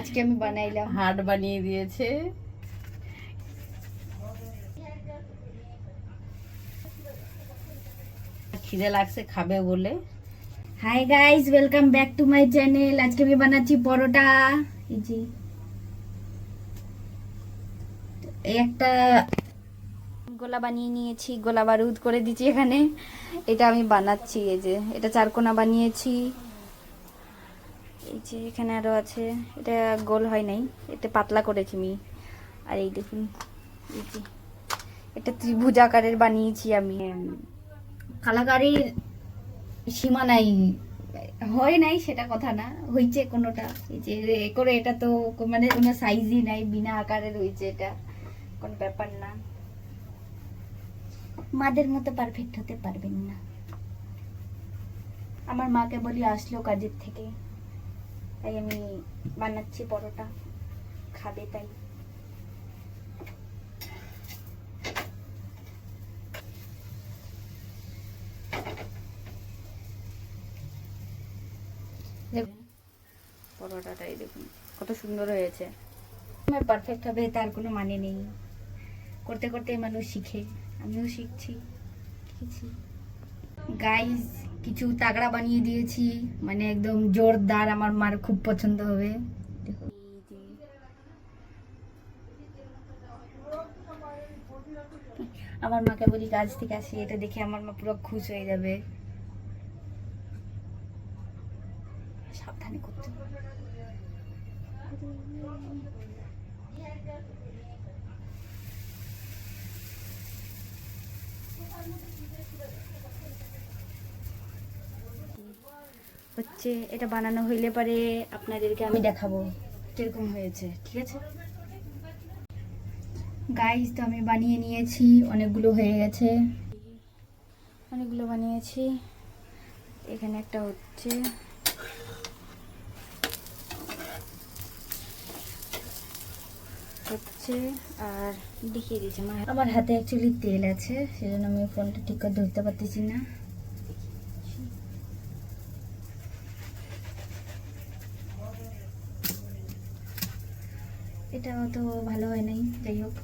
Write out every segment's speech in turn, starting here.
আজকে আমি বানাইলাম, হার্ট বানিয়ে দিয়েছে। খিদে লাগছে খাবে বলে। Hi guys, welcome back to my channel. আজকে আমি বানাচ্ছি পরোটা। এই যে এই একটা গোলা বানিয়ে নিয়েছি, গোলা বারুদ করে দিচ্ছি এখানে। এটা আমি বানাচ্ছি, এই যে এটা চারকোনা বানিয়েছি। এই যে এখানে আরো আছে, এটা গোল হয় নাই, এটা পাতলা করেছি আমি। আর এই দেখুন, এই যে এটা ত্রিভুজ আকারের বানিয়েছি আমি। কালাকারির সীমা নাই, হয় নাই সেটা কথা না, হয়েছে কোনোটা। এই যে এ করে এটা তো মানে কোনো সাইজই নাই, বিনা আকারের হয়েছে, এটা কোনো ব্যাপার না। মাদের মতো পারফেক্ট হতে পারবেন না। আমার মাকে বলি আসলো কাজের থেকে, তাই আমি বানাচ্ছি পরোটা, খাবে তাই। দেখুন পরোটাটাই দেখুন কত সুন্দর হয়েছে। আমার পারফেক্ট হবে তার কোনো মানে নেই, করতে করতে মানুষ শিখে, আমিও শিখছি, শিখেছি। গাইস কিছু তাগড়া বানিয়ে দিয়েছি, মানে একদম জোরদার, আমার মার খুব পছন্দ হবে। দেখুন আমার মাকে বলি কাজ থেকে আসি, এটা দেখে আমার মা পুরো খুশ হয়ে যাবে। সাবধানে করতে হবে। হচ্ছে এটা বানানো হইলে পরে আপনাদেরকে আমি দেখাবো কিরকম হয়েছে, ঠিক আছে গাইস? তো আমি বানিয়ে নিয়েছি, অনেকগুলো হয়ে গেছে, অনেকগুলো বানিয়েছি। এখানে একটা হচ্ছে, আর দেখিয়ে দিয়েছি। আমার হাতে অ্যাকচুয়ালি তেল আছে, সেজন্য আমি ফোনটা ঠিক করে ধরতে পারতেছি না। এটা অত ভালো হয় নাই, যাই হোক।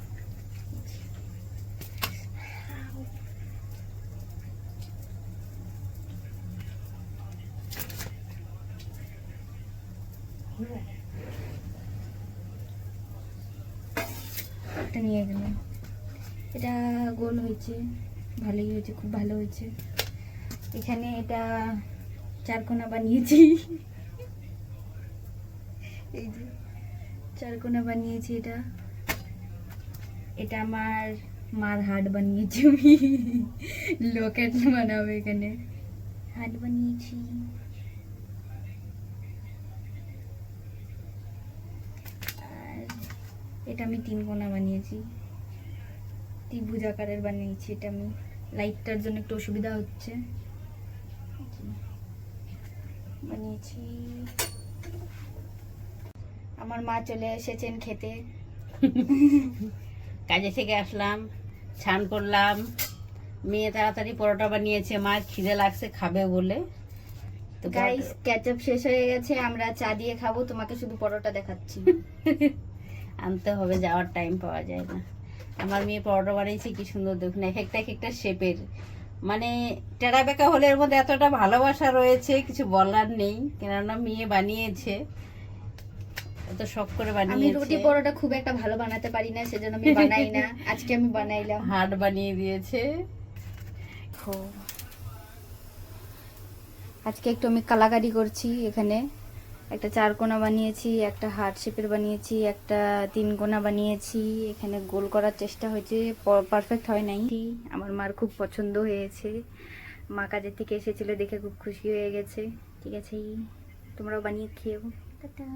এটা নিয়ে গেলাম, এটা গোল হয়েছে, ভালোই হয়েছে, খুব ভালো হয়েছে। এখানে এটা চারকোনা বানিয়েছি, এই যে চারকোনা বানিয়েছি। এটা এটা আমার মার হার্ট বানিয়েছি আমি, লকেট বানাবো এখানে, হার্ট বানিয়েছি। আর এটা আমি তিন কোনা বানিয়েছি, ত্রিভুজ আকারের বানিয়েছি। এটা আমি লাইটটার জন্য একটু অসুবিধা হচ্ছে, বানিয়েছি। আমার মা চলে এসেছেন খেতে। কাজে থেকে আসলাম, স্নান করলাম, মেয়ে তাড়াতাড়ি পরোটা বানিয়েছে, মা খিদে লাগছে খাবে বলে। তো গাইস কেচাপ শেষ হয়ে গেছে, আমরা চা দিয়ে খাবো, তোমাকে শুধু পরোটা দেখাচ্ছি। আনতে হবে, যাওয়ার টাইম পাওয়া যায় না। আমার মেয়ে পরোটা বানিয়েছে, কি সুন্দর দেখুন, এক একটা শেপের, মানে টেরা বেঁকা হলে এর মধ্যে এতটা ভালোবাসা রয়েছে, কিছু বলার নেই। কেননা মেয়ে বানিয়েছে, এত শখ করে আমি বানিয়েছে। রুটি পরোটা খুব একটা ভালো বানাতে পারি না, সেজন্য আমি বানাই না, আজকে আমি বানাইলাম। হার্ট বানিয়ে দিয়েছে। আজকে একটু আমি কালাকারি করছি, এখানে একটা চারকোনা বানিয়েছি, একটা হার্ট শেপের বানিয়েছি, একটা তিন কোনা বানিয়েছি। এখানে গোল করার চেষ্টা হয়েছে, পারফেক্ট হয় নাই। আমার মার খুব পছন্দ হয়েছে, মা কাজের থেকে এসেছিল দেখে খুব খুশি হয়ে গেছে। ঠিক আছে, তোমরাও বানিয়ে খেয়েও। টাটা।